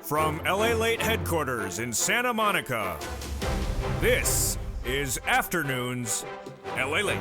From LALATE headquarters in Santa Monica, this is Afternoons LALATE.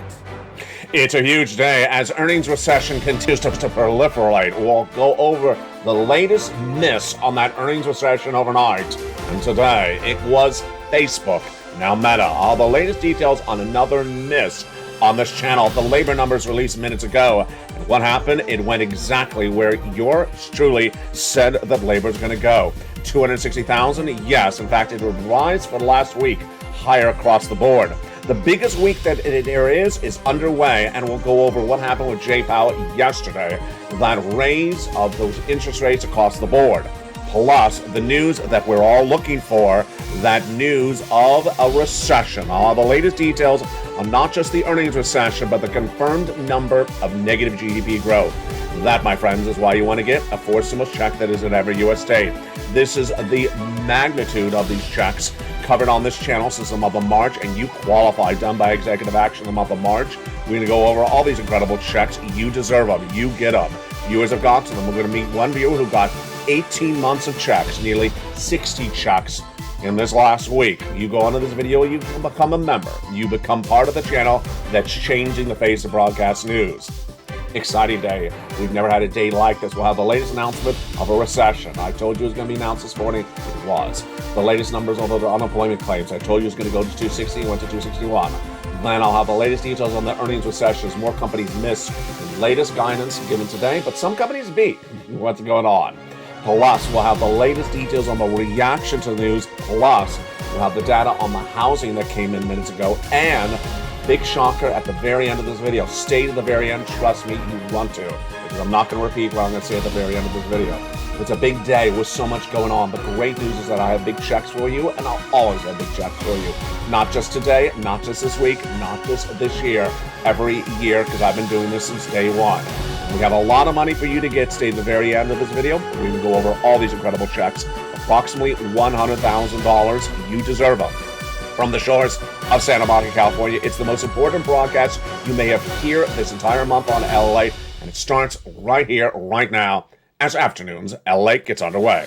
It's a huge day as earnings recession continues to proliferate. We'll go over the latest miss on that earnings recession overnight. And today, it was Facebook, now Meta. All the latest details on another miss on this channel. The labor numbers released minutes ago. And what happened? It went exactly where yours truly said that labor is going to go. 260,000? Yes. In fact, it would rise for the last week, higher across the board. The biggest week that there is underway, and we'll go over what happened with Jay Powell yesterday, that raise of those interest rates across the board. Plus, the news that we're all looking for, that news of a recession. All the latest details on not just the earnings recession, but the confirmed number of negative GDP growth. That, my friends, is why you want to get a fourth stimulus check that is in every U.S. state. This is the magnitude of these checks covered on this channel since the month of March, and you qualify, done by executive action in the month of March. We're going to go over all these incredible checks. You deserve them. You get them. Viewers have got to them. We're going to meet one viewer who got 18 months of checks, nearly 60 checks in this last week. You go onto this video, you become a member. You become part of the channel that's changing the face of broadcast news. Exciting day. We've never had a day like this. We'll have the latest announcement of a recession. I told you it was going to be announced this morning. It was. The latest numbers on the unemployment claims. I told you it was going to go to 260. It went to 261. Then I'll have the latest details on the earnings recessions. More companies miss the latest guidance given today, but some companies beat. What's going on? Plus, we'll have the latest details on the reaction to the news. Plus, we'll have the data on the housing that came in minutes ago. And big shocker at the very end of this video. Stay to the very end. Trust me, you want to. Because I'm not going to repeat what I'm going to say at the very end of this video. It's a big day with so much going on. The great news is that I have big checks for you, and I'll always have big checks for you. Not just today, not just this week, not just this year, every year, because I've been doing this since day one. We have a lot of money for you to get. Stay to the very end of this video. We're going to go over all these incredible checks. Approximately $100,000. You deserve them. From the shores of Santa Monica, California, it's the most important broadcast you may have here this entire month on LA, and it starts right here, right now, as Afternoons LA gets underway.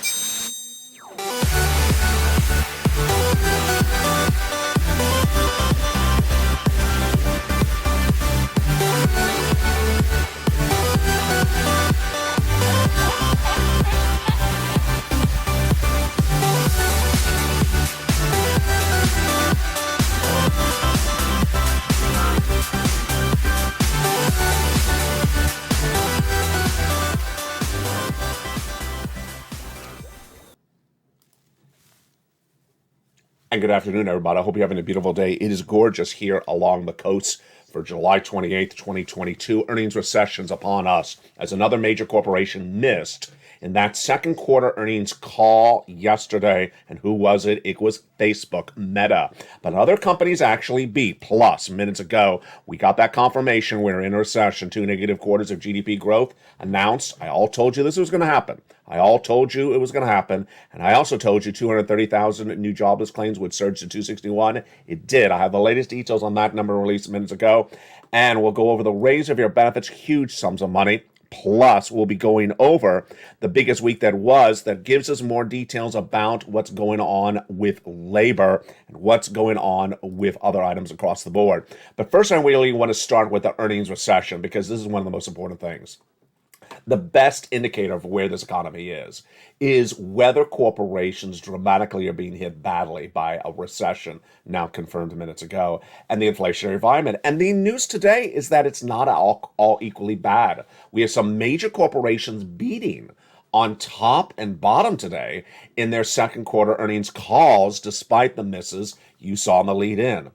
And good afternoon, everybody. I hope you're having a beautiful day. It is gorgeous here along the coast for July 28th, 2022. Earnings recessions upon us as another major corporation missed in that second quarter earnings call yesterday. And who was it? It was Facebook, Meta. But other companies actually beat. Plus, minutes ago, we got that confirmation we're in a recession. 2 negative quarters of GDP growth announced. I all told you this was going to happen. I all told you it was going to happen. And I also told you 230,000 new jobless claims would surge to 261. It did. I have the latest details on that number released minutes ago. And we'll go over the raise of your benefits, huge sums of money. Plus, we'll be going over the biggest week that gives us more details about what's going on with labor and what's going on with other items across the board. But first, I really want to start with the earnings recession because this is one of the most important things. The best indicator of where this economy is whether corporations dramatically are being hit badly by a recession, now confirmed minutes ago, and the inflationary environment. And the news today is that it's not all equally bad. We have some major corporations beating on top and bottom today in their second quarter earnings calls, despite the misses you saw in the lead-in.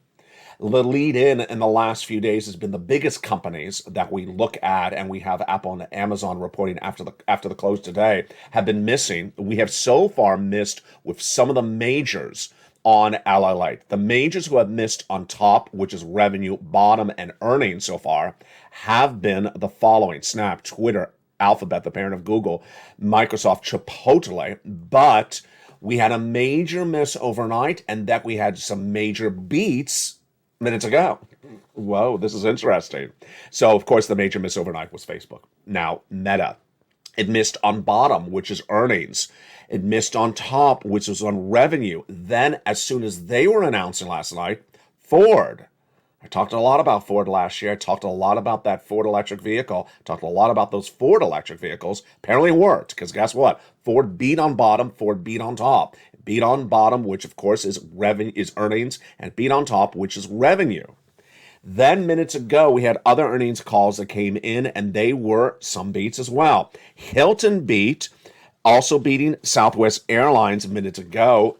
The lead-in the last few days has been the biggest companies that we look at, and we have Apple and Amazon reporting after the close today, have been missing. We have so far missed with some of the majors on LALATE. The majors who have missed on top, which is revenue, bottom, and earnings so far, have been the following: Snap, Twitter, Alphabet, the parent of Google, Microsoft, Chipotle, but we had a major miss overnight, and that we had some major beats minutes ago. Whoa, this is interesting. So, of course, the major miss overnight was Facebook. Now, Meta. It missed on bottom, which is earnings. It missed on top, which was on revenue. Then, as soon as they were announcing last night, Ford. I talked a lot about Ford last year. I talked a lot about that Ford electric vehicle. I talked a lot about those Ford electric vehicles. Apparently it worked, because guess what? Ford beat on bottom, Ford beat on top. Beat on bottom, which of course is revenue, is earnings, and beat on top, which is revenue. Then minutes ago, we had other earnings calls that came in, and they were some beats as well. Hilton beat, also beating Southwest Airlines minutes ago.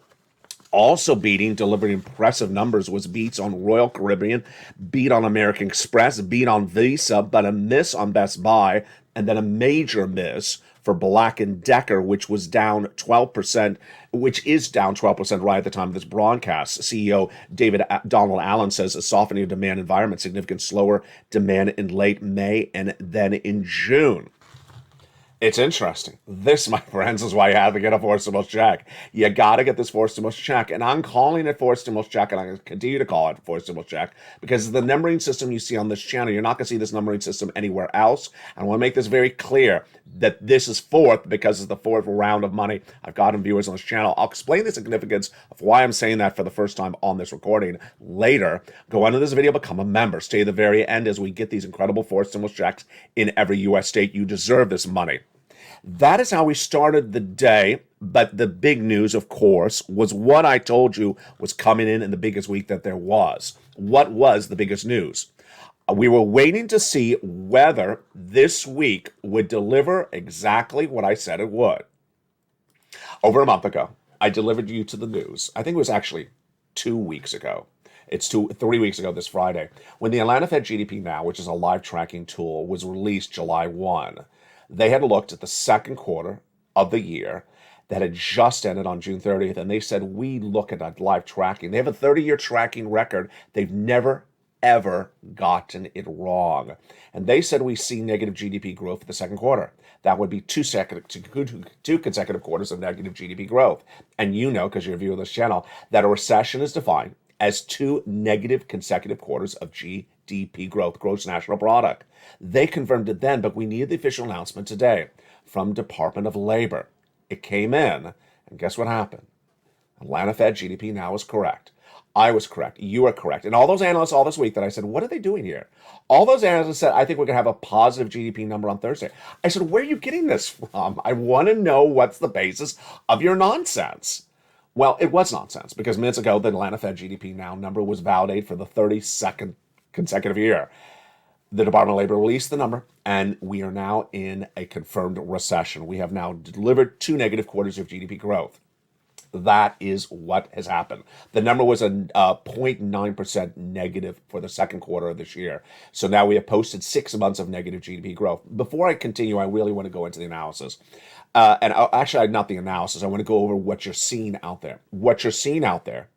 Also beating, delivering impressive numbers, was beats on Royal Caribbean, beat on American Express, beat on Visa, but a miss on Best Buy, and then a major miss for Black & Decker, which was down 12%, which is down 12% right at the time of this broadcast. CEO Donald Allen says a softening of demand environment, significant slower demand in late May and then in June. It's interesting. This, my friends, is why you have to get a forced stimulus check. You got to get this forced stimulus check. And I'm calling it forced stimulus check, and I'm going to continue to call it forced stimulus check, because the numbering system you see on this channel, you're not going to see this numbering system anywhere else. I want to make this very clear that this is fourth because it's the fourth round of money I've gotten viewers on this channel. I'll explain the significance of why I'm saying that for the first time on this recording later. Go under this video, become a member. Stay to the very end as we get these incredible forced stimulus checks in every U.S. state. You deserve this money. That is how we started the day, but the big news, of course, was what I told you was coming in the biggest week that there was. What was the biggest news? We were waiting to see whether this week would deliver exactly what I said it would. Over a month ago, I delivered you to the news. I think it was actually 2 weeks ago. It's 3 weeks ago this Friday, when the Atlanta Fed GDP Now, which is a live tracking tool, was released July 1. They had looked at the second quarter of the year that had just ended on June 30th, and they said, we look at that live tracking. They have a 30-year tracking record. They've never, ever gotten it wrong. And they said we see negative GDP growth for the second quarter. That would be two consecutive quarters of negative GDP growth. And you know, because you're a viewer of this channel, that a recession is defined as 2 negative consecutive quarters of GDP growth, gross national product. They confirmed it then, but we needed the official announcement today from Department of Labor. It came in, and guess what happened? Atlanta Fed GDP Now was correct. I was correct. You are correct. And all those analysts all this week that I said, what are they doing here? All those analysts said, I think we're going to have a positive GDP number on Thursday. I said, where are you getting this from? I want to know what's the basis of your nonsense. Well, it was nonsense, because minutes ago, the Atlanta Fed GDP Now number was validated for the 32nd consecutive year. The Department of Labor released the number, and we are now in a confirmed recession. We have now delivered 2 negative quarters of GDP growth. That is what has happened. The number was a 0.9% negative for the second quarter of this year. So now we have posted 6 months of negative GDP growth. Before I continue, I really want to go into the analysis. Actually, not the analysis. I want to go over what you're seeing out there. What you're seeing out there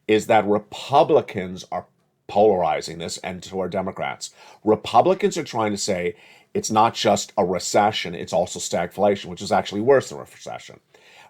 is that Republicans are polarizing this, and so are Democrats. Republicans are trying to say it's not just a recession, it's also stagflation, which is actually worse than a recession.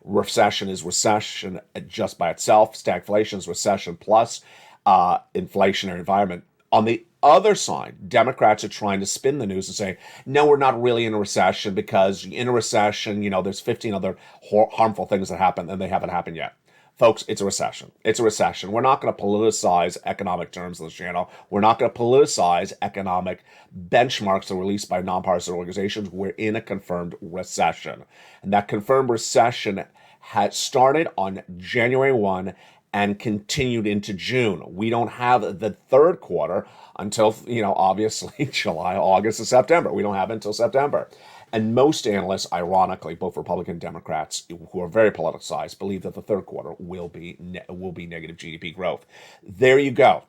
Recession is recession just by itself. Stagflation is recession plus inflationary environment. On the other side, Democrats are trying to spin the news and say, no, we're not really in a recession, because in a recession, there's 15 other harmful things that happen, and they haven't happened yet. Folks, it's a recession. It's a recession. We're not going to politicize economic terms on this channel. We're not going to politicize economic benchmarks that are released by nonpartisan organizations. We're in a confirmed recession. And that confirmed recession had started on January 1 and continued into June. We don't have the third quarter until, obviously July, August, and September. We don't have it until September. And most analysts, ironically, both Republican and Democrats, who are very politicized, believe that the third quarter will be negative GDP growth. There you go.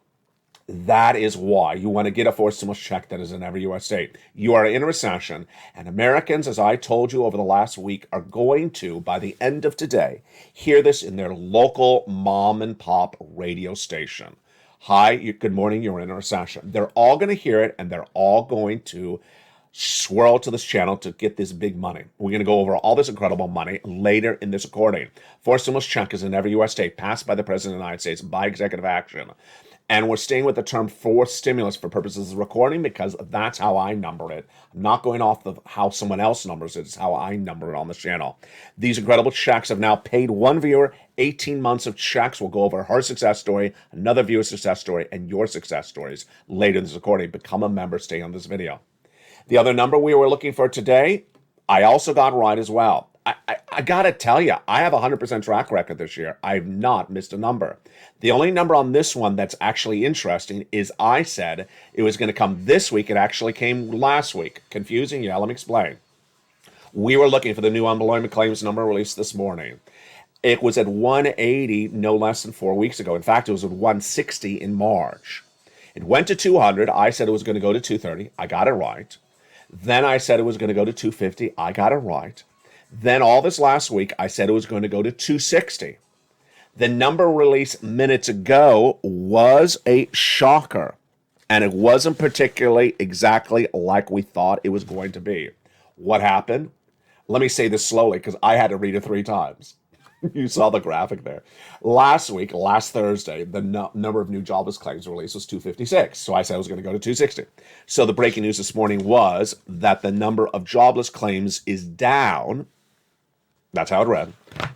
That is why you want to get a forced stimulus check that is in every U.S. state. You are in a recession, and Americans, as I told you over the last week, are going to, by the end of today, hear this in their local mom and pop radio station. Hi, good morning, you're in a recession. They're all going to hear it, and they're all going to swirl to this channel to get this big money. We're going to go over all this incredible money later in this recording. Forced stimulus check is in every U.S. state, passed by the President of the United States by executive action. And we're staying with the term forced stimulus for purposes of recording because that's how I number it. I'm not going off of how someone else numbers it. It's how I number it on the channel. These incredible checks have now paid one viewer 18 months of checks. We'll go over her success story, another viewer's success story, and your success stories later in this recording. Become a member. Stay on this video. The other number we were looking for today, I also got right as well. I got to tell you, I have a 100% track record this year. I've not missed a number. The only number on this one that's actually interesting is I said it was going to come this week. It actually came last week. Confusing? Yeah, let me explain. We were looking for the new unemployment claims number released this morning. It was at 180 no less than 4 weeks ago. In fact, it was at 160 in March. It went to 200. I said it was going to go to 230. I got it right. Then I said it was going to go to 250. I got it right. Then all this last week, I said it was going to go to 260. The number released minutes ago was a shocker, and it wasn't particularly exactly like we thought it was going to be. What happened? Let me say this slowly because I had to read it 3 times. You saw the graphic there. Last week, last Thursday, the number of new jobless claims released was 256. So I said it was going to go to 260. So the breaking news this morning was that the number of jobless claims is down. That's how it read.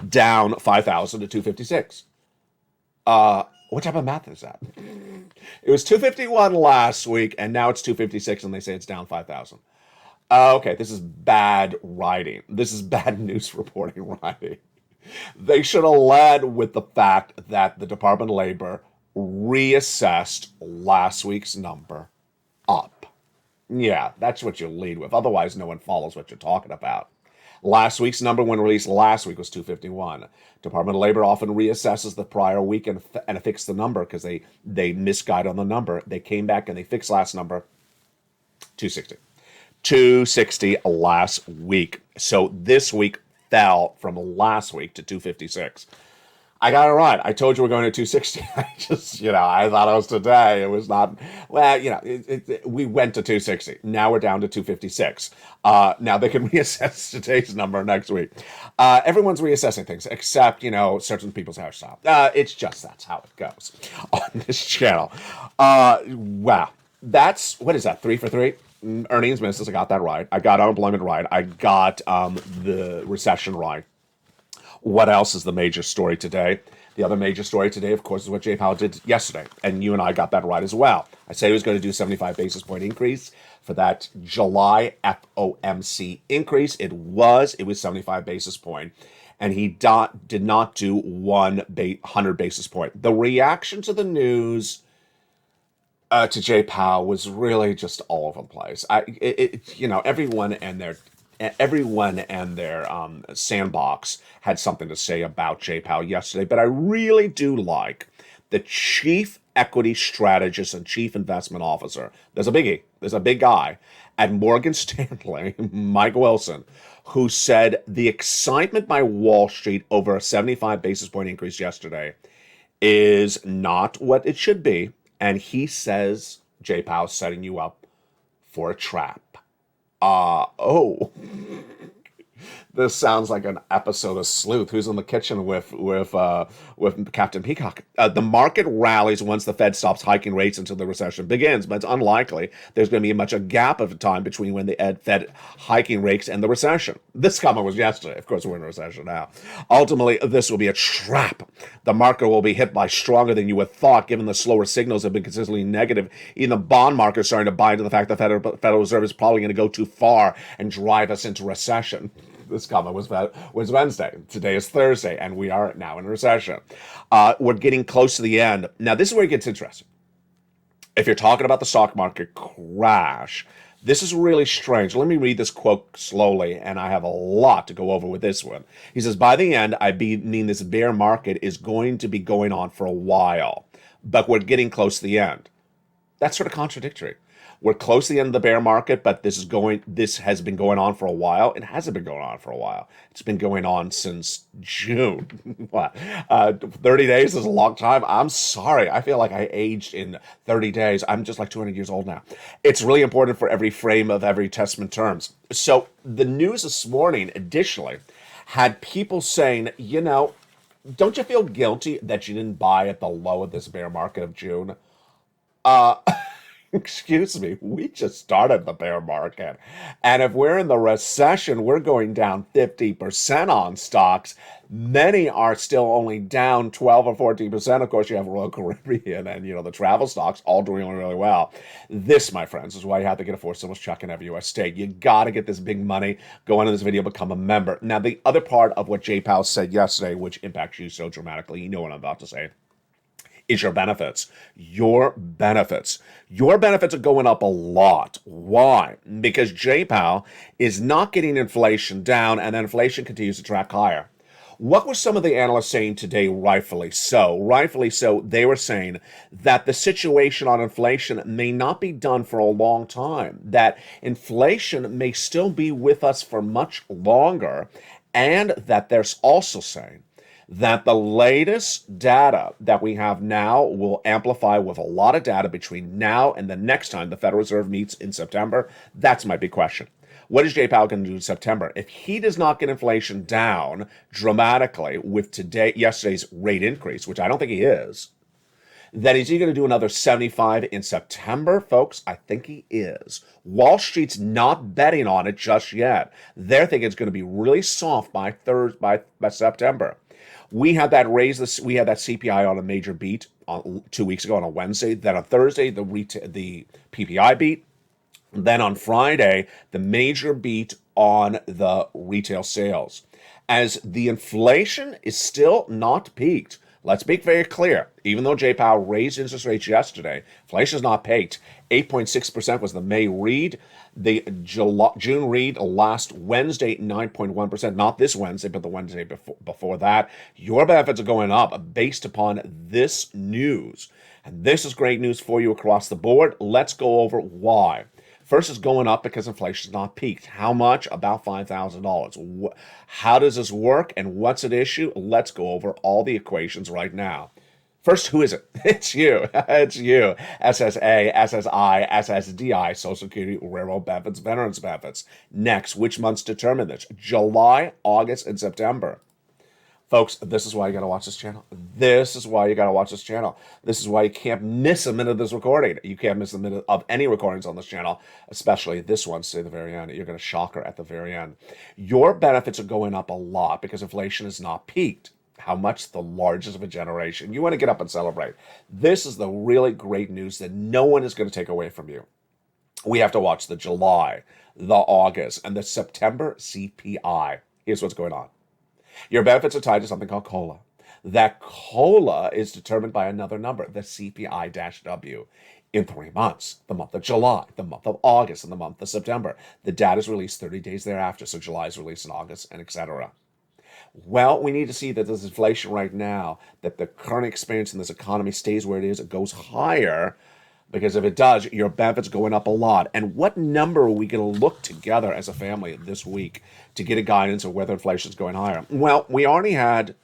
Down 5,000 to 256. What type of math is that? It was 251 last week, and now it's 256, and they say it's down 5,000. Okay, this is bad writing. This is bad news reporting writing. They should have led with the fact that the Department of Labor reassessed last week's number up. Yeah, that's what you lead with. Otherwise, no one follows what you're talking about. Last week's number, when released last week, was 251. Department of Labor often reassesses the prior week and fix the number because they misguide on the number. They came back and they fixed last number, 260. 260 last week. So this week fell from last week to 256. I got it right. I told you we're going to 260. I just, I thought it was today. It was not. Well, we went to 260. Now we're down to 256. Now they can reassess today's number next week. Everyone's reassessing things except, certain people's hairstyle. It's just that's how it goes on this channel. Wow. What is that? 3 for 3? Earnings misses. I got that right. I got unemployment right. I got the recession right. What else is the major story today? The other major story today, of course, is what Jay Powell did yesterday. And you and I got that right as well. I said he was going to do 75 basis point increase for that July FOMC increase. It was 75 basis point. And he did not do 100 basis point. The reaction to the news to Jay Powell was really just all over the place. Everyone and their sandbox had something to say about Jay Powell yesterday, but I really do like the chief equity strategist and chief investment officer. There's a biggie. There's a big guy at Morgan Stanley, Mike Wilson, who said the excitement by Wall Street over a 75 basis point increase yesterday is not what it should be. And he says Jay Powell's setting you up for a trap. This sounds like an episode of Sleuth. Who's in the kitchen with Captain Peacock? The market rallies once the Fed stops hiking rates until the recession begins, but it's unlikely there's going to be much a gap of time between when the Fed hiking rates and the recession. This comment was yesterday. Of course, we're in a recession now. Ultimately, this will be a trap. The market will be hit by stronger than you would thought, given the slower signals have been consistently negative. Even the bond market is starting to buy into the fact that the Federal Reserve is probably going to go too far and drive us into recession. This comment was Wednesday. Today is Thursday, and we are now in a recession. We're getting close to the end. Now, this is where it gets interesting. If you're talking about the stock market crash, this is really strange. Let me read this quote slowly, and I have a lot to go over with this one. He says, by the end, I mean this bear market is going to be going on for a while, but we're getting close to the end. That's sort of contradictory. We're close to the end of the bear market, but this has been going on for a while. It hasn't been going on for a while. It's been going on since June. What? 30 days is a long time. I'm sorry. I feel like I aged in 30 days. I'm just like 200 years old now. It's really important for every frame of every testament terms. So the news this morning, additionally, had people saying, don't you feel guilty that you didn't buy at the low of this bear market of June? Uh, excuse me, we just started the bear market. And if we're in the recession, we're going down 50% on stocks. Many are still only down 12 or 14%. Of course, you have Royal Caribbean and, the travel stocks all doing really well. This, my friends, is why you have to get a Four Symbols check in every U.S. state. You got to get this big money. Go into this video, become a member. Now, the other part of what Jay Powell said yesterday, which impacts you so dramatically, you know what I'm about to say, is your benefits. Your benefits. Your benefits are going up a lot. Why? Because Jay Powell is not getting inflation down, and then inflation continues to track higher. What were some of the analysts saying today, rightfully so? Rightfully so, they were saying that the situation on inflation may not be done for a long time, that inflation may still be with us for much longer, and that there's also saying that the latest data that we have now will amplify with a lot of data between now and the next time the Federal Reserve meets in September. That's my big question. What is Jay Powell going to do in September? If he does not get inflation down dramatically with yesterday's rate increase, which I don't think he is, then is he going to do another 75 in September? Folks, I think he is. Wall Street's not betting on it just yet. They're thinking it's going to be really soft by September. We had that we had that CPI on a major beat 2 weeks ago on a Wednesday. Then on Thursday, the PPI beat. Then on Friday, the major beat on the retail sales. As the inflation is still not peaked, let's be very clear. Even though Jay Powell raised interest rates yesterday, inflation is not peaked. 8.6% was the May read. The June read last Wednesday, 9.1%. Not this Wednesday, but the Wednesday before that. Your benefits are going up based upon this news. And this is great news for you across the board. Let's go over why. First, it's going up because inflation is not peaked. How much? About $5,000. How does this work and what's at issue? Let's go over all the equations right now. First, who is it? It's you. It's you. SSA, SSI, SSDI, Social Security, Railroad benefits, Veterans benefits. Next, which months determine this? July, August, and September. Folks, this is why you got to watch this channel. This is why you got to watch this channel. This is why you can't miss a minute of this recording. You can't miss a minute of any recordings on this channel, especially this one, say the very end. You're going to shock her at the very end. Your benefits are going up a lot because inflation is not peaked. How much? The largest of a generation. You want to get up and celebrate. This is the really great news that no one is going to take away from you. We have to watch the July, the August, and the September CPI. Here's what's going on. Your benefits are tied to something called COLA. That COLA is determined by another number, the CPI-W, in 3 months, the month of July, the month of August, and the month of September. The data is released 30 days thereafter, so July is released in August, and etc. Well, we need to see that this inflation right now, that the current experience in this economy stays where it is, it goes higher, because if it does, your benefits going up a lot. And what number are we going to look together as a family this week to get a guidance of whether inflation is going higher? Well, we already had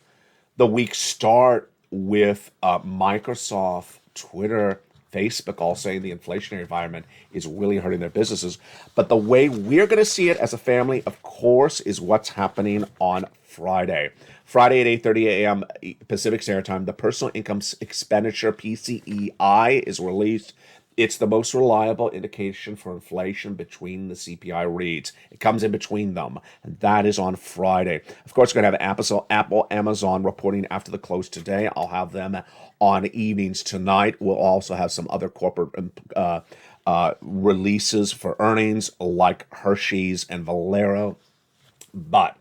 the week start with Microsoft, Twitter, Facebook all saying the inflationary environment is really hurting their businesses. But the way we're going to see it as a family, of course, is what's happening on Friday. Friday at 8:30 a.m. Pacific Standard Time, the Personal Income Expenditure, PCEI, is released. It's the most reliable indication for inflation between the CPI reads. It comes in between them, and that is on Friday. Of course, we're going to have Apple, Amazon reporting after the close today. I'll have them on evenings tonight. We'll also have some other corporate releases for earnings like Hershey's and Valero. But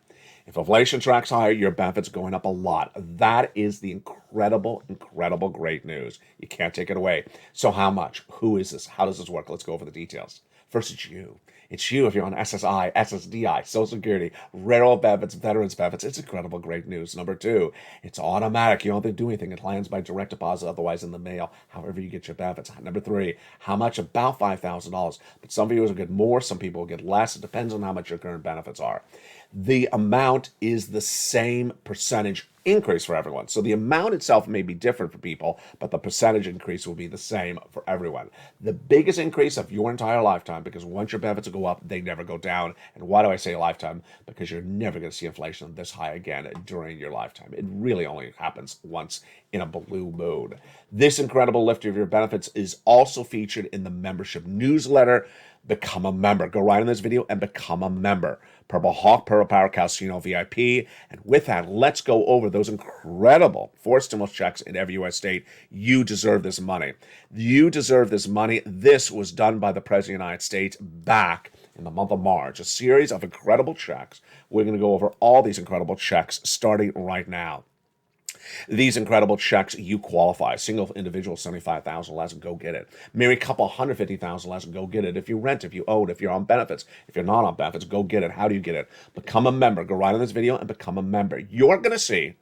if inflation tracks higher, your benefits are going up a lot. That is the incredible, incredible great news. You can't take it away. So how much? Who is this? How does this work? Let's go over the details. First, it's you. It's you if you're on SSI, SSDI, Social Security, Railroad benefits, Veterans benefits. It's incredible great news. Number two, it's automatic. You don't have to do anything. It lands by direct deposit, otherwise in the mail, however you get your benefits. Number three, how much? About $5,000. But some viewers will get more, some people will get less. It depends on how much your current benefits are. The amount is the same percentage increase for everyone. So the amount itself may be different for people, but the percentage increase will be the same for everyone. The biggest increase of your entire lifetime, because once your benefits go up, they never go down. And why do I say lifetime? Because you're never going to see inflation this high again during your lifetime. It really only happens once in a blue moon. This incredible lift of your benefits is also featured in the membership newsletter. Become a member. Go right in this video and become a member. Purple Hawk, Purple Power Casino VIP. And with that, let's go over those incredible 4 stimulus checks in every U.S. state. You deserve this money. You deserve this money. This was done by the President of the United States back in the month of March. A series of incredible checks. We're going to go over all these incredible checks starting right now. These incredible checks, you qualify. Single individual, $75,000 less, go get it. Married couple, $150,000 less, go get it. If you rent, if you own, if you're on benefits, if you're not on benefits, go get it. How do you get it? Become a member. Go right on this video and become a member. You're going to see,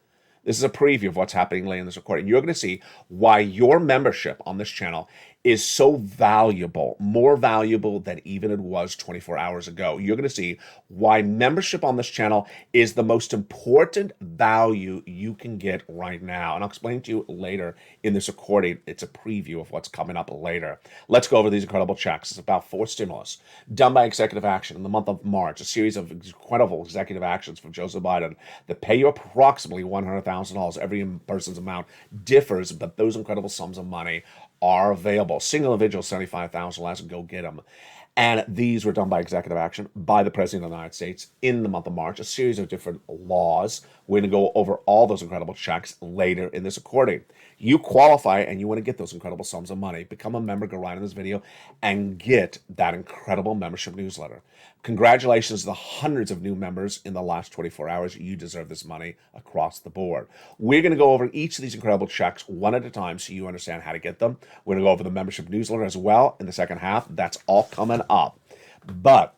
this is a preview of what's happening later in this recording. You're going to see why your membership on this channel is so valuable, more valuable than even it was 24 hours ago. You're going to see why membership on this channel is the most important value you can get right now. And I'll explain to you later in this recording. It's a preview of what's coming up later. Let's go over these incredible checks. It's about 4 stimulus done by executive action in the month of March, a series of incredible executive actions from Joseph Biden that pay you approximately $100,000. Every person's amount differs, but those incredible sums of money are available. Single individual, $75,000 less, go get them. And these were done by executive action by the President of the United States in the month of March, a series of different laws. We're going to go over all those incredible checks later in this recording. You qualify and you want to get those incredible sums of money. Become a member, go right in this video, and get that incredible membership newsletter. Congratulations to the hundreds of new members in the last 24 hours. You deserve this money across the board. We're going to go over each of these incredible checks one at a time so you understand how to get them. We're going to go over the membership newsletter as well in the second half. That's all coming up. But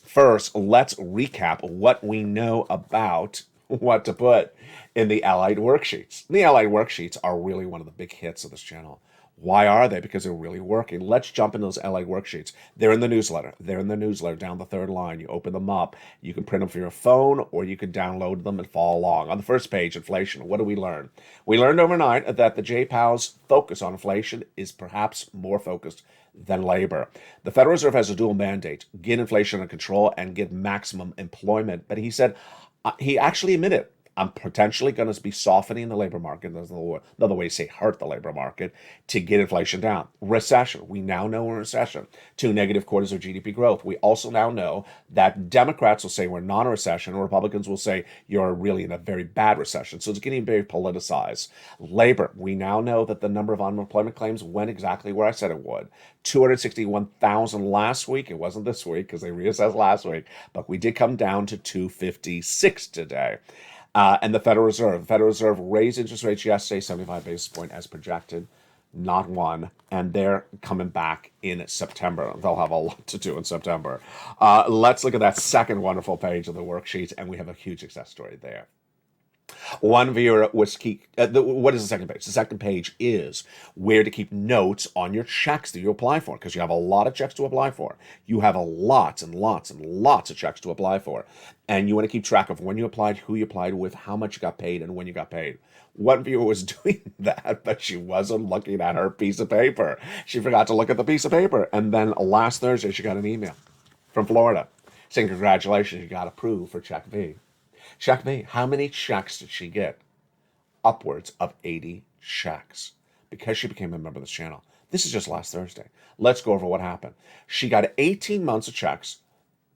first, let's recap what we know about what to put in the LALATE worksheets. The LALATE worksheets are really one of the big hits of this channel. Why are they? Because they're really working. Let's jump into those LALATE worksheets. They're in the newsletter. They're in the newsletter down the third line. You open them up. You can print them for your phone or you can download them and follow along. On the first page, inflation. What do we learn? We learned overnight that the JPOW's focus on inflation is perhaps more focused than labor. The Federal Reserve has a dual mandate, get inflation under control and get maximum employment. But he said, he actually admitted, I'm potentially going to be softening the labor market. There's another way to say hurt the labor market to get inflation down. Recession. We now know we're in recession. 2 negative quarters of GDP growth. We also now know that Democrats will say we're not in a recession, and Republicans will say you're really in a very bad recession. So it's getting very politicized. Labor. We now know that the number of unemployment claims went exactly where I said it would. 261,000 last week. It wasn't this week because they reassessed last week, but we did come down to 256 today. And the Federal Reserve raised interest rates yesterday, 75 basis points as projected, not one. And they're coming back in September. They'll have a lot to do in September. Let's look at that second wonderful page of the worksheet, and we have a huge success story there. One viewer was what is the second page? The second page is where to keep notes on your checks that you apply for, because you have a lot of checks to apply for. You have lots and lots and lots of checks to apply for. And you want to keep track of when you applied, who you applied with, how much you got paid, and when you got paid. One viewer was doing that, but she wasn't looking at her piece of paper. She forgot to look at the piece of paper. And then last Thursday, she got an email from Florida saying, congratulations, you got approved for check B. Check B. How many checks did she get? Upwards of 80 checks because she became a member of this channel. This is just last Thursday. Let's go over what happened. She got 18 months of checks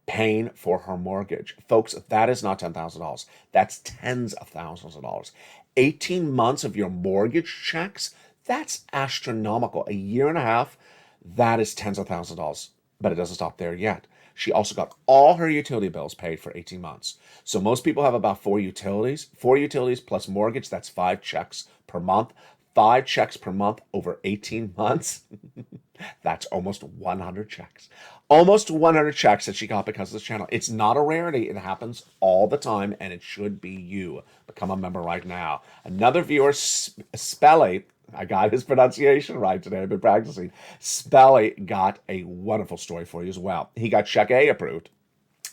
paying for her mortgage. Folks, that is not $10,000. That's tens of thousands of dollars. 18 months of your mortgage checks, that's astronomical. A year and a half, that is tens of thousands of dollars. But it doesn't stop there yet. She also got all her utility bills paid for 18 months. So most people have about 4 utilities. 4 utilities plus mortgage, that's 5 checks per month. 5 checks per month over 18 months. That's almost 100 checks. Almost 100 checks that she got because of this channel. It's not a rarity. It happens all the time, and it should be you. Become a member right now. Another viewer, Spelly, I got his pronunciation right today. I've been practicing. Spelly got a wonderful story for you as well. He got check A approved,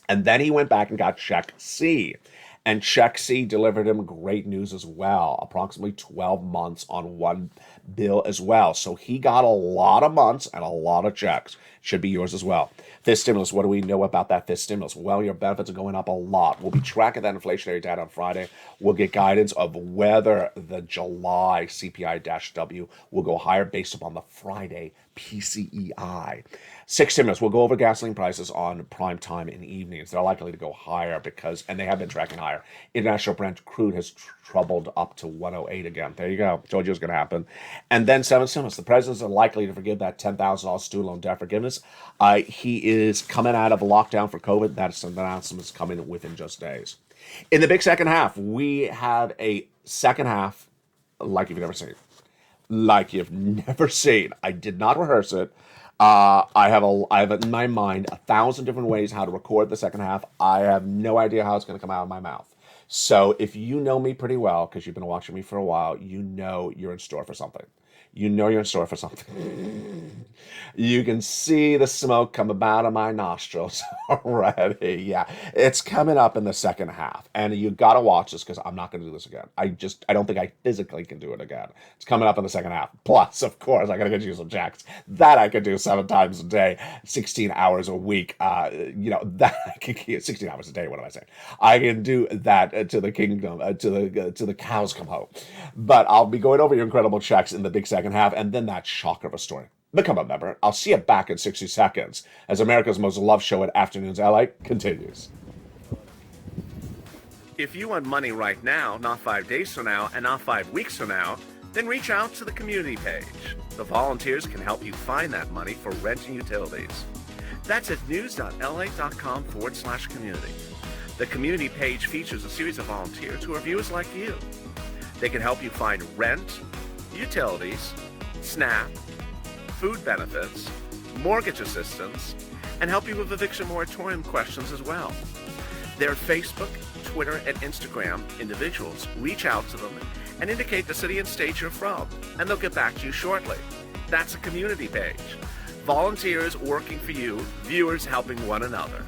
and then he went back and got check C. And Check C delivered him great news as well, approximately 12 months on one bill as well. So he got a lot of months and a lot of checks. Should be yours as well. Fifth stimulus, what do we know about that fifth stimulus? Well, your benefits are going up a lot. We'll be tracking that inflationary data on Friday. We'll get guidance of whether the July CPI-W will go higher based upon the Friday PCEI. Sixth stimulus, we'll go over gasoline prices on prime time in evenings. They're likely to go higher because, and they have been tracking higher. International Brent crude has troubled up to 108 again. There you go. Told you it was going to happen. And then seventh stimulus, the president's likely to forgive that $10,000 student loan debt forgiveness. He is coming out of lockdown for COVID. That announcement is coming within just days. In the big second half, we have a second half like you've never seen. Like you've never seen. I did not rehearse it. I have in my mind 1,000 different ways how to record the second half. I have no idea how it's going to come out of my mouth. So if you know me pretty well, because you've been watching me for a while, you know you're in store for something. You know you're in store for something. You can see the smoke come out of my nostrils already. Yeah, it's coming up in the second half. And you got to watch this because I'm not going to do this again. I don't think I physically can do it again. It's coming up in the second half. Plus, of course, I got to get you some checks. That I could do 7 times a day, 16 hours a week. That I can get 16 hours a day. What am I saying? I can do that to the kingdom, to the cows come home. But I'll be going over your incredible checks in the big second half, and then that shocker of a story. Become a member. I'll see you back in 60 seconds as America's most loved show at Afternoons LA continues. If you want money right now, not 5 days from now, and not 5 weeks from now, then reach out to the community page. The volunteers can help you find that money for rent and utilities. That's at news.la.com/community. The community page features a series of volunteers who are viewers like you. They can help you find rent, utilities, SNAP, food benefits, mortgage assistance, and help you with eviction moratorium questions as well. Their Facebook, Twitter, and Instagram individuals reach out to them and indicate the city and state you're from, and they'll get back to you shortly. That's a community page. Volunteers working for you, viewers helping one another.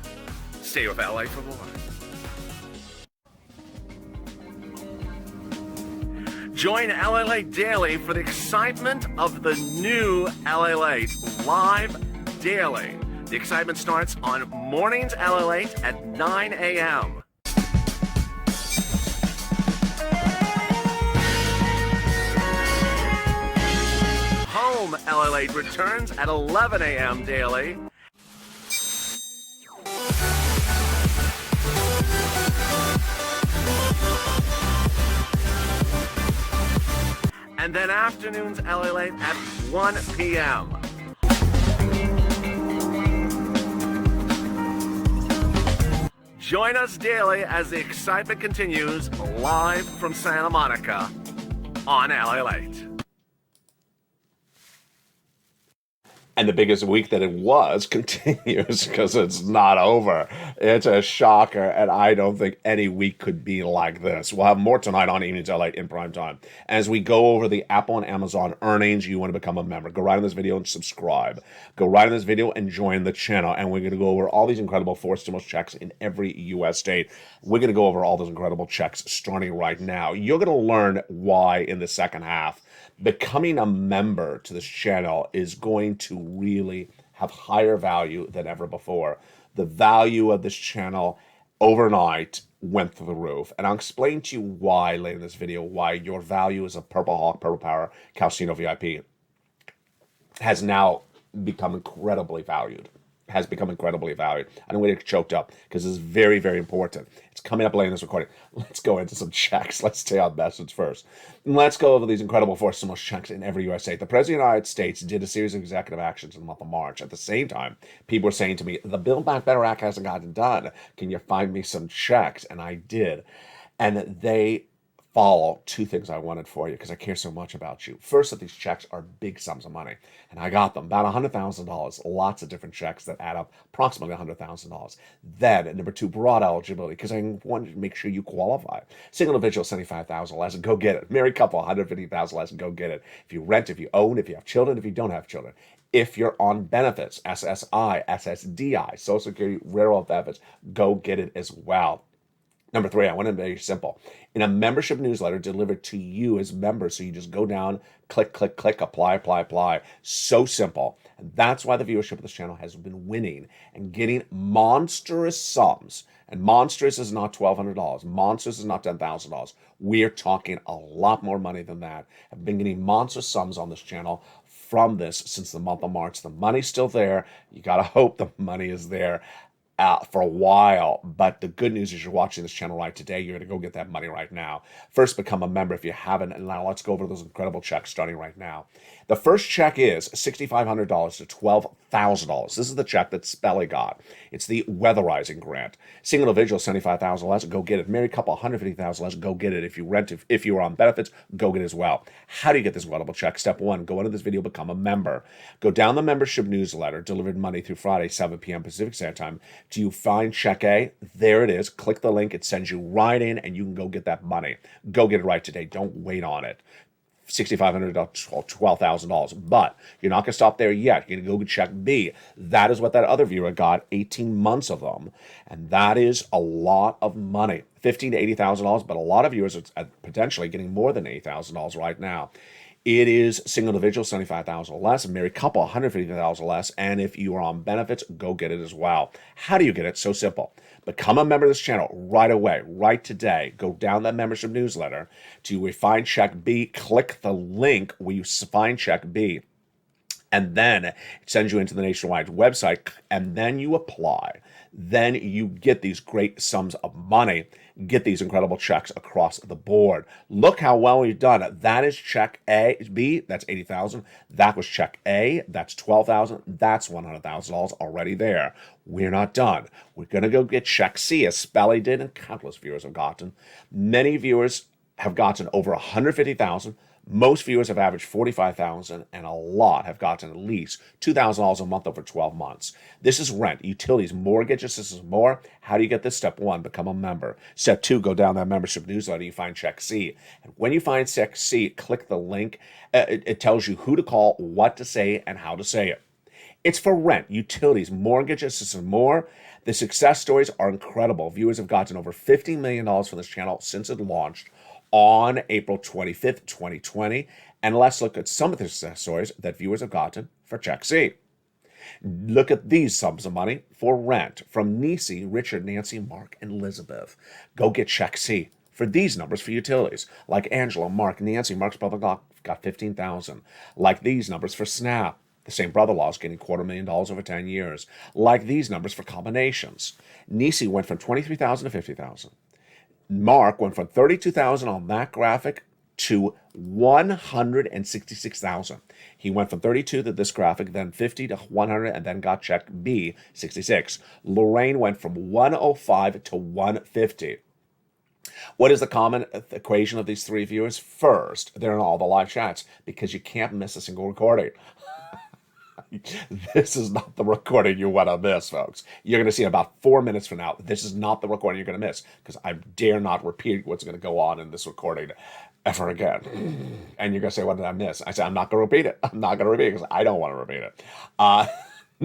Stay with LA for more. Join LALATE Daily for the excitement of the new LALATE live daily. The excitement starts on mornings LALATE at 9 a.m. Home LALATE returns at 11 a.m. daily. And then afternoons LALATE at 1 p.m. Join us daily as the excitement continues live from Santa Monica on LALATE. And the biggest week that it was continues because it's not over. It's a shocker, and I don't think any week could be like this. We'll have more tonight on Evenings LA in prime time. As we go over the Apple and Amazon earnings, you want to become a member. Go right on this video and subscribe. Go right on this video and join the channel. And we're going to go over all these incredible 4 stimulus checks in every U.S. state. We're going to go over all those incredible checks starting right now. You're going to learn why in the second half becoming a member to this channel is going to really have higher value than ever before. The value of this channel overnight went through the roof. And I'll explain to you why later in this video, why your value as a Purple Hawk, Purple Power, Calcino VIP has now become incredibly valued. I don't want to get choked up because it's very, very important. It's coming up later in this recording. Let's go into some checks. Let's stay on message first. Let's go over these incredible 4 stimulus checks in every U.S. state. The President of the United States did a series of executive actions in the month of March. At the same time, people were saying to me, the Build Back Better Act hasn't gotten done. Can you find me some checks? And I did. And they follow 2 things I wanted for you because I care so much about you. First, that these checks are big sums of money, and I got them, about $100,000, lots of different checks that add up approximately $100,000. Then, number 2, broad eligibility, because I wanted to make sure you qualify. Single individual, $75,000 less, and go get it. Married couple, $150,000 less, and go get it. If you rent, if you own, if you have children, if you don't have children. If you're on benefits, SSI, SSDI, Social Security, Railroad benefits, go get it as well. Number three, I want to make it simple. In a membership newsletter delivered to you as members, so you just go down, click, click, click, apply, apply, apply. So simple. And that's why the viewership of this channel has been winning and getting monstrous sums. And monstrous is not $1,200. Monstrous is not $10,000. We're talking a lot more money than that. I've been getting monstrous sums on this channel from this since the month of March. The money's still there. You got to hope the money is there for a while, but the good news is you're watching this channel right today. You're going to go get that money right now. First, become a member if you haven't, and now let's go over those incredible checks starting right now. The first check is $6,500 to $12,000. This is the check that Spelly got. It's the weatherizing grant. Single individual, $75,000 less, go get it. Married couple, $150,000 less, go get it. If you rent, if you are on benefits, go get it as well. How do you get this incredible check? Step one, go into this video, become a member. Go down the membership newsletter, delivered Monday through Friday, 7 p.m. Pacific Standard Time. Do you find check A? There it is. Click the link. It sends you right in, and you can go get that money. Go get it right today. Don't wait on it. $6,500 to $12,000. But you're not going to stop there yet. You're going to go get check B. That is what that other viewer got, 18 months of them. And that is a lot of money. $15,000 to $80,000, but a lot of viewers are potentially getting more than $80,000 right now. It is single individual, $75,000 less, married couple, $150,000 less, and if you are on benefits, go get it as well. How do you get it? So simple. Become a member of this channel right away, right today. Go down that membership newsletter to find check B, click the link where you find check B, and then it sends you into the nationwide website, and then you apply. Then you get these great sums of money, get these incredible checks across the board. Look how well we've done. That is check A, B, that's $80,000. That was check A, that's $12,000. That's $100,000 already there. We're not done. We're going to go get check C, as Spelly did and countless viewers have gotten. Many viewers have gotten over $150,000. Most viewers have averaged $45,000, and a lot have gotten at least $2,000 a month over 12 months. This is rent, utilities, mortgages. This is more. How do you get this? Step one, become a member. Step two, go down that membership newsletter. You find check C. And when you find check C, click the link. It tells you who to call, what to say, and how to say it. It's for rent, utilities, mortgages, this and more. The success stories are incredible. Viewers have gotten over $50 million from this channel since it launched on April 25th, 2020. And let's look at some of the success stories that viewers have gotten for check C. Look at these sums of money for rent from Nisi, Richard, Nancy, Mark, and Elizabeth. Go get check C for these numbers for utilities. Like Angela, Mark, Nancy, Mark's brother got $15,000. Like these numbers for SNAP. The same brother-in-law is getting $250,000 over 10 years. Like these numbers for combinations. Nisi went from $23,000 to $50,000. Mark went from $32,000 on that graphic to $166,000. He went from 32 to this graphic, then 50 to 100, and then got check B, 66. Lorraine went from 105 to 150. What is the common equation of these three viewers? First, they're in all the live chats because you can't miss a single recording. This is not the recording you want to miss, folks. You're going to see in about 4 minutes from now. This is not the recording you're going to miss because I dare not repeat what's going to go on in this recording ever again. And you're going to say, what did I miss? I said, I'm not going to repeat it. I'm not going to repeat it because I don't want to repeat it.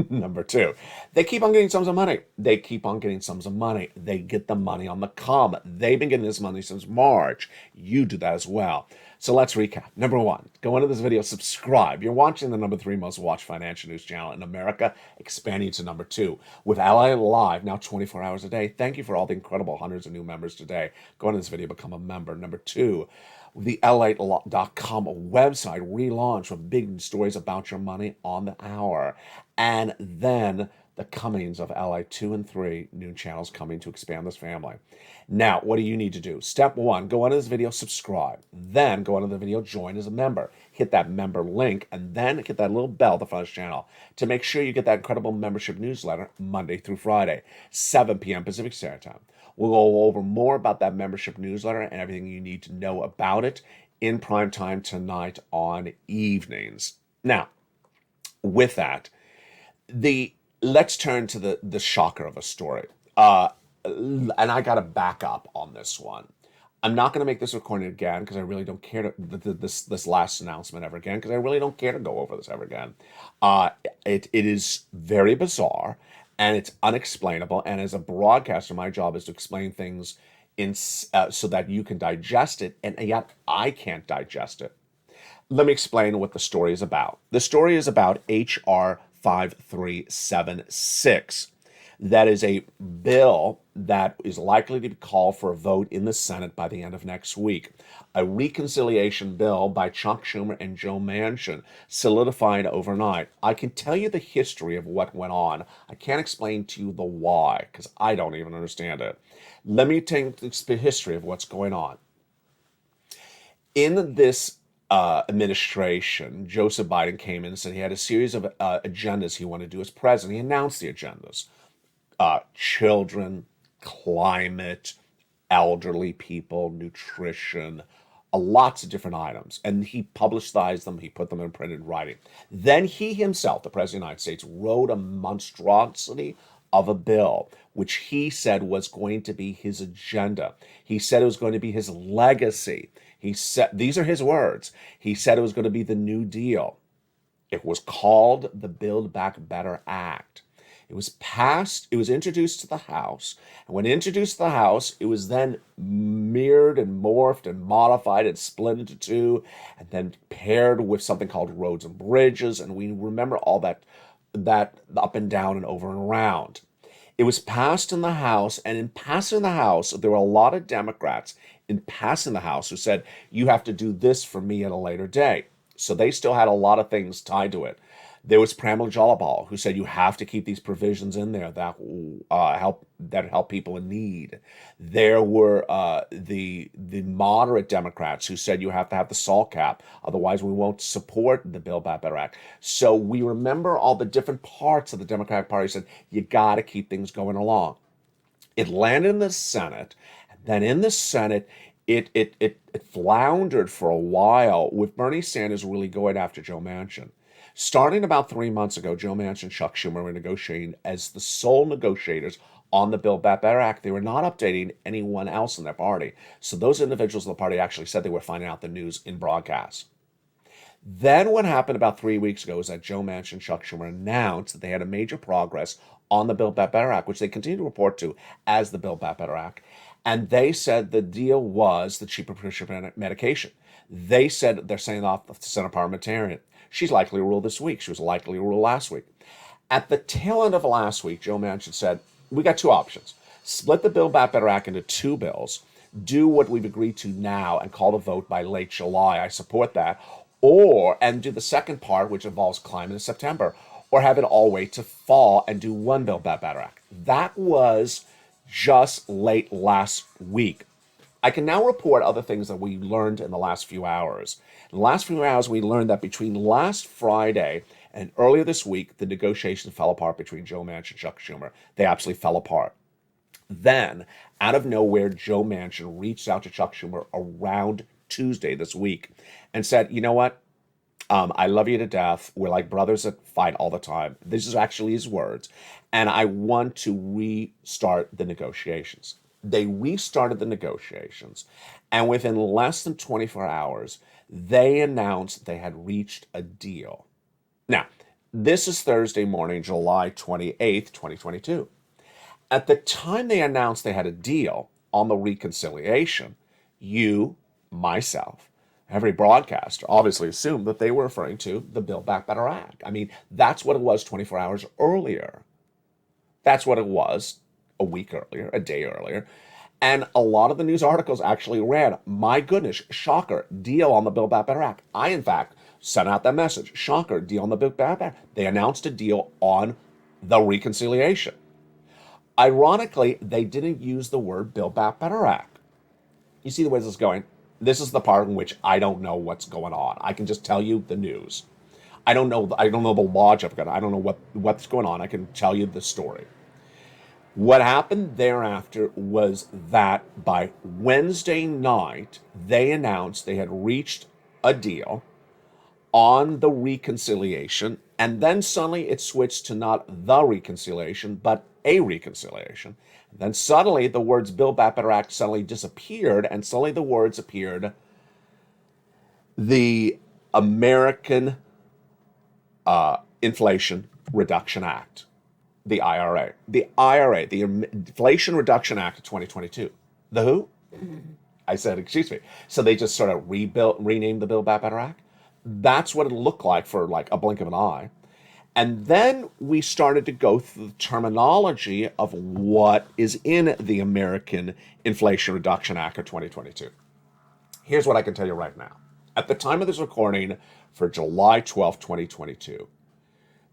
Number two, they keep on getting sums of money. They keep on getting sums of money. They get the money on the come. They've been getting this money since March. You do that as well. So let's recap. Number one, go into this video, subscribe. You're watching the number 3 most watched financial news channel in America, expanding to number 2. With LA Live, now 24 hours a day. Thank you for all the incredible hundreds of new members today. Go into this video, become a member. Number 2, the LALATE.com website relaunched with big stories about your money on the hour. And then the comings of LA 2 and 3 new channels coming to expand this family. Now, what do you need to do? Step 1, go into this video, subscribe. Then go into the video, join as a member. Hit that member link, and then hit that little bell at the front of the channel to make sure you get that incredible membership newsletter Monday through Friday, 7 p.m. Pacific Standard Time. We'll go over more about that membership newsletter and everything you need to know about it in prime time tonight on evenings. Now, with that, let's turn to the shocker of a story. And I got to back up on this one. I'm not going to make this recording again because I really don't care to this last announcement ever again because I really don't care to go over this ever again. It is very bizarre and it's unexplainable. And as a broadcaster, my job is to explain things so that you can digest it, and yet I can't digest it. Let me explain what the story is about. The story is about H.R. 5376. That is a bill that is likely to be called for a vote in the Senate by the end of next week. A reconciliation bill by Chuck Schumer and Joe Manchin, solidified overnight. I can tell you the history of what went on. I can't explain to you the why, because I don't even understand it. Let me take the history of what's going on. In this administration, Joseph Biden came in and said he had a series of agendas he wanted to do as president. He announced the agendas. Children, climate, elderly people, nutrition, lots of different items. And he publicized them, he put them in printed writing. Then he himself, the President of the United States, wrote a monstrosity of a bill, which he said was going to be his agenda. He said it was going to be his legacy. He said, these are his words, he said it was going to be the New Deal. It was called the Build Back Better Act. It was passed, it was introduced to the House. And when introduced to the House, it was then mirrored and morphed and modified and split into two, and then paired with something called roads and bridges. And we remember all that up and down and over and around. It was passed in the House, and in passing the House, there were a lot of Democrats in passing the House who said, you have to do this for me at a later day. So they still had a lot of things tied to it. There was Pramila Jayapal, who said you have to keep these provisions in there that help people in need. There were the moderate Democrats who said you have to have the SALT cap, otherwise we won't support the Build Back Better Act. So we remember all the different parts of the Democratic Party said you got to keep things going along. It landed in the Senate, and then in the Senate, it floundered for a while, with Bernie Sanders really going after Joe Manchin. Starting about 3 months ago, Joe Manchin and Chuck Schumer were negotiating as the sole negotiators on the Build Back Better Act. They were not updating anyone else in their party. So those individuals in the party actually said they were finding out the news in broadcasts. Then what happened about 3 weeks ago is that Joe Manchin and Chuck Schumer announced that they had a major progress on the Build Back Better Act, which they continue to report to as the Build Back Better Act. And they said the deal was the cheaper prescription medication. They said they're sending off the Senate parliamentarian. She's likely to rule this week. She was likely to rule last week. At the tail end of last week, Joe Manchin said, we got two options. Split the Build Back Better Act into two bills, do what we've agreed to now, and call the vote by late July. I support that. And do the second part, which involves climate, in September. Or have it all wait to fall and do one Build Back Better Act. That was just late last week. I can now report other things that we learned in the last few hours. In the last few hours, we learned that between last Friday and earlier this week, the negotiations fell apart between Joe Manchin and Chuck Schumer. They absolutely fell apart. Then, out of nowhere, Joe Manchin reached out to Chuck Schumer around Tuesday this week and said, you know what? I love you to death. We're like brothers that fight all the time. This is actually his words. And I want to restart the negotiations. They restarted the negotiations, and within less than 24 hours, they announced they had reached a deal. Now, this is Thursday morning, July 28th, 2022. At the time they announced they had a deal on the reconciliation, you, myself, every broadcaster obviously assumed that they were referring to the Build Back Better Act. I mean, that's what it was 24 hours earlier. That's what it was a week earlier, a day earlier. And a lot of the news articles actually ran, my goodness, shocker, deal on the Build Back Better Act. I, in fact, sent out that message, shocker, deal on the Build Back Better Act. They announced a deal on the reconciliation. Ironically, they didn't use the word Build Back Better Act. You see the way this is going? This is the part in which I don't know what's going on. I can just tell you the news. I don't know the logic of it. I don't know what's going on. I can tell you the story. What happened thereafter was that by Wednesday night, they announced they had reached a deal on the reconciliation, and then suddenly it switched to not the reconciliation, but a reconciliation. And then suddenly the words Build Back Better Act suddenly disappeared, and suddenly the words appeared, the American Inflation Reduction Act. The IRA, the Inflation Reduction Act of 2022. The who? I said, excuse me. So they just sort of renamed the Build Back Better Act. That's what it looked like for like a blink of an eye. And then we started to go through the terminology of what is in the American Inflation Reduction Act of 2022. Here's what I can tell you right now. At the time of this recording for July 12th, 2022,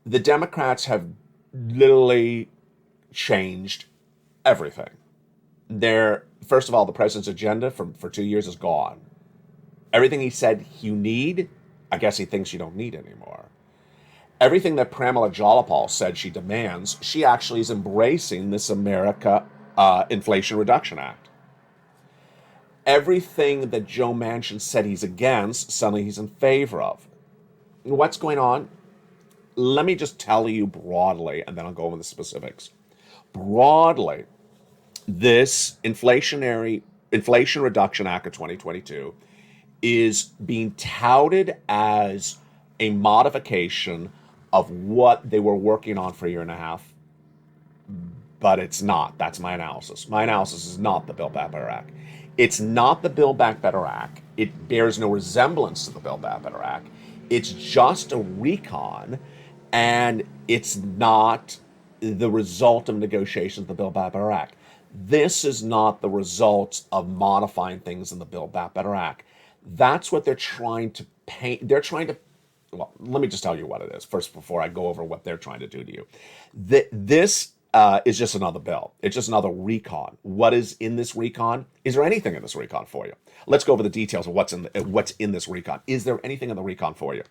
the Democrats have literally changed everything. First of all, the president's agenda for 2 years is gone. Everything he said you need, I guess he thinks you don't need anymore. Everything that Pramila Jayapal said she demands, she actually is embracing this America Inflation Reduction Act. Everything that Joe Manchin said he's against, suddenly he's in favor of. What's going on? Let me just tell you broadly, and then I'll go over the specifics. Broadly, this Inflation Reduction Act of 2022 is being touted as a modification of what they were working on for a year and a half, but it's not. That's my analysis. My analysis is not the Build Back Better Act. It's not the Build Back Better Act. It bears no resemblance to the Build Back Better Act. It's just a recon, and it's not the result of negotiations of the Build Back Better Act. This is not the result of modifying things in the Build Back Better Act. That's what they're trying to paint. Well, let me just tell you what it is first before I go over what they're trying to do to you. This is just another bill. It's just another recon. What is in this recon? Is there anything in this recon for you? Let's go over the details of what's in this recon. Is there anything in the recon for you?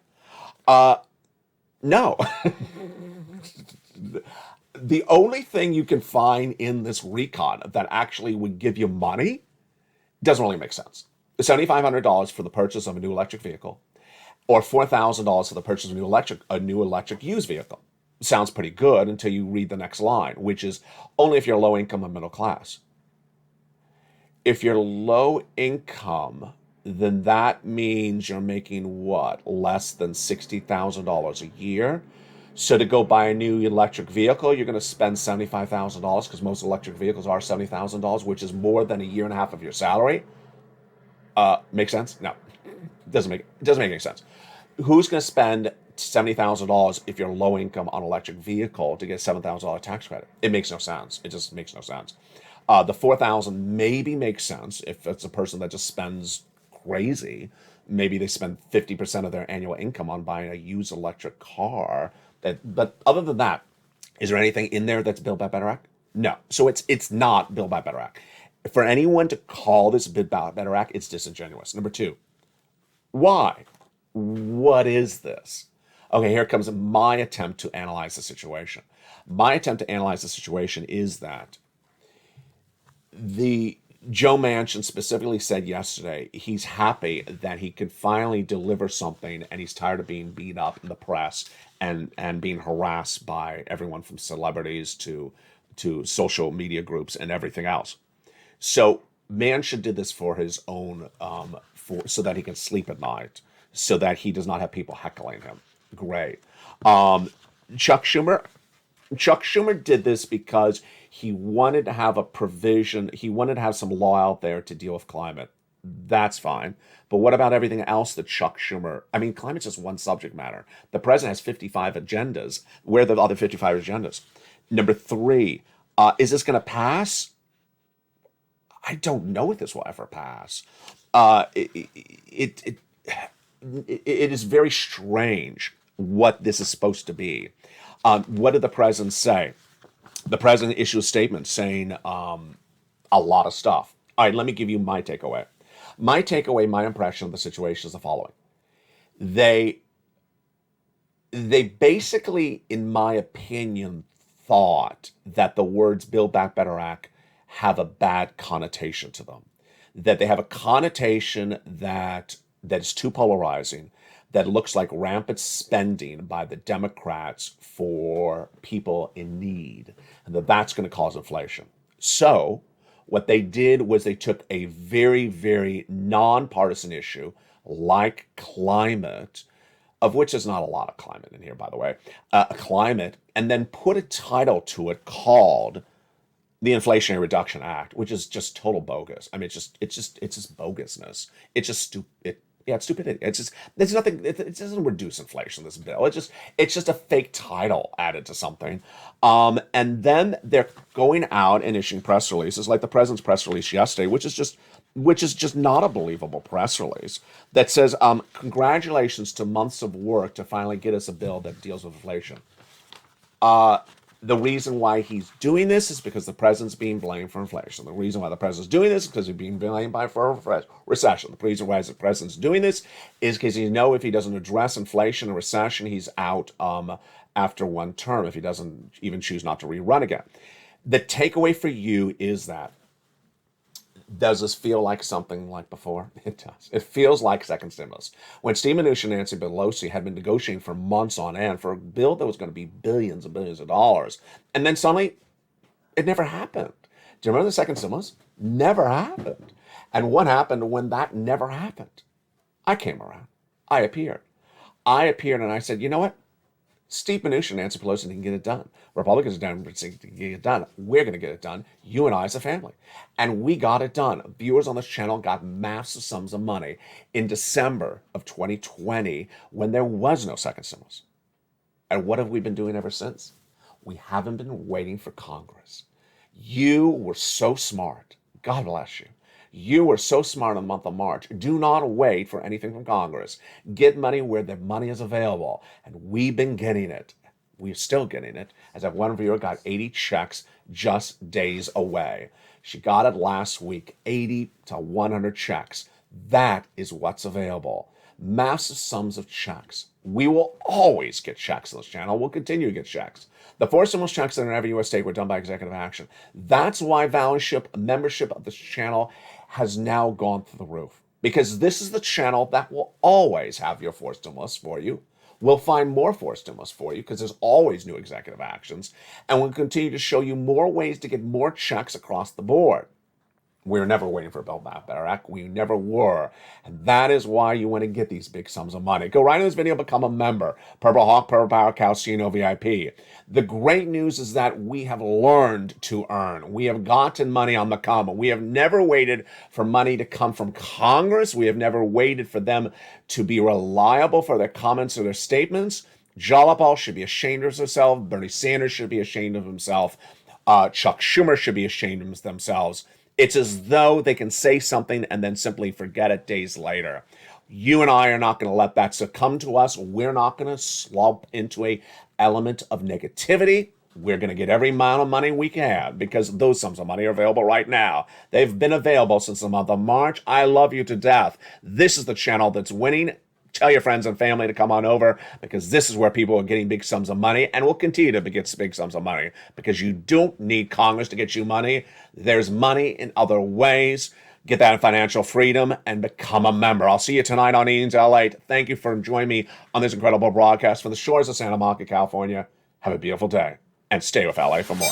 No. The only thing you can find in this recon that actually would give you money doesn't really make sense. $7,500 for the purchase of a new electric vehicle, or $4,000 for the purchase of a new electric used vehicle. Sounds pretty good until you read the next line, which is only if you're low income and middle class. If you're low income, then that means you're making what? Less than $60,000 a year. So to go buy a new electric vehicle, you're going to spend $75,000 because most electric vehicles are $70,000, which is more than a year and a half of your salary. Make sense? No, it doesn't make any sense. Who's going to spend $70,000 if you're low income on an electric vehicle to get a $7,000 tax credit? It makes no sense. It just makes no sense. The $4,000 maybe makes sense if it's a person that just spends crazy. Maybe they spend 50% of their annual income on buying a used electric car. But other than that, is there anything in there that's Build Back Better Act? No. So it's not Build Back Better Act. For anyone to call this Build Back Better Act, it's disingenuous. Number two, why? What is this? Okay, here comes my attempt to analyze the situation. My attempt to analyze the situation is that Joe Manchin specifically said yesterday he's happy that he could finally deliver something, and he's tired of being beat up in the press and being harassed by everyone from celebrities to social media groups and everything else. So Manchin did this for his own, so that he can sleep at night, so that he does not have people heckling him. Great. Chuck Schumer did this because he wanted to have a provision. He wanted to have some law out there to deal with climate. That's fine. But what about everything else that Chuck Schumer... I mean, climate's just one subject matter. The president has 55 agendas. Where are the other 55 agendas? Number three, is this going to pass? I don't know if this will ever pass. It is very strange what this is supposed to be. What did the president say? The president issued a statement saying a lot of stuff. All right, let me give you my takeaway. My takeaway, my impression of the situation is the following. They basically, in my opinion, thought that the words Build Back Better Act have a bad connotation to them. That they have a connotation that is too polarizing, that looks like rampant spending by the Democrats for people in need, and that's going to cause inflation. So what they did was they took a very, very nonpartisan issue like climate, of which there's not a lot of climate in here, by the way, climate, and then put a title to it called the Inflation Reduction Act, which is just total bogus. I mean, it's just bogusness. It's just stupid. Yeah, it's stupidity. It's just there's nothing. It doesn't reduce inflation. This bill. It's just a fake title added to something. And then they're going out and issuing press releases, like the president's press release yesterday, which is just not a believable press release that says, "Congratulations to months of work to finally get us a bill that deals with inflation." The reason why he's doing this is because the president's being blamed for inflation. The reason why the president's doing this is because he's being blamed for recession. The reason why the president's doing this is because he knows if he doesn't address inflation and recession, he's out after one term, if he doesn't even choose not to rerun again. The takeaway for you is that, does this feel like something like before? It does. It feels like second stimulus. When Steve Mnuchin and Nancy Pelosi had been negotiating for months on end for a bill that was going to be billions and billions of dollars, and then suddenly it never happened. Do you remember the second stimulus? Never happened. And what happened when that never happened? I came around. I appeared and I said, you know what? Steve Mnuchin and Nancy Pelosi can get it done. Republicans can get it done. We're going to get it done. You and I as a family. And we got it done. Viewers on this channel got massive sums of money in December of 2020 when there was no second stimulus. And what have we been doing ever since? We haven't been waiting for Congress. You were so smart. God bless you. You were so smart in the month of March. Do not wait for anything from Congress. Get money where the money is available. And we've been getting it. We're still getting it. As I've one viewer got 80 checks just days away. She got it last week, 80 to 100 checks. That is what's available. Massive sums of checks. We will always get checks on this channel. We'll continue to get checks. The 4 stimulus checks that are in every U.S. state were done by executive action. That's why membership of this channel has now gone through the roof. Because this is the channel that will always have your 4 stimulus for you. We'll find more 4 stimulus for you because there's always new executive actions. And we'll continue to show you more ways to get more checks across the board. We were never waiting for a Build Back Better Act. We never were. And that is why you want to get these big sums of money. Go right in this video, become a member. Purple Hawk, Purple Power Cow, CNO VIP. The great news is that we have learned to earn. We have gotten money on the come. We have never waited for money to come from Congress. We have never waited for them to be reliable for their comments or their statements. Jalopal should be ashamed of himself. Bernie Sanders should be ashamed of himself. Chuck Schumer should be ashamed of themselves. It's as though they can say something and then simply forget it days later. You and I are not going to let that succumb to us. We're not going to slump into a element of negativity. We're going to get every amount of money we can because those sums of money are available right now. They've been available since the month of March. I love you to death. This is the channel that's winning. Tell your friends and family to come on over because this is where people are getting big sums of money and will continue to get big sums of money because you don't need Congress to get you money. There's money in other ways. Get that financial freedom and become a member. I'll see you tonight on Eaton's LALATE. Thank you for joining me on this incredible broadcast from the shores of Santa Monica, California. Have a beautiful day and stay with LA for more.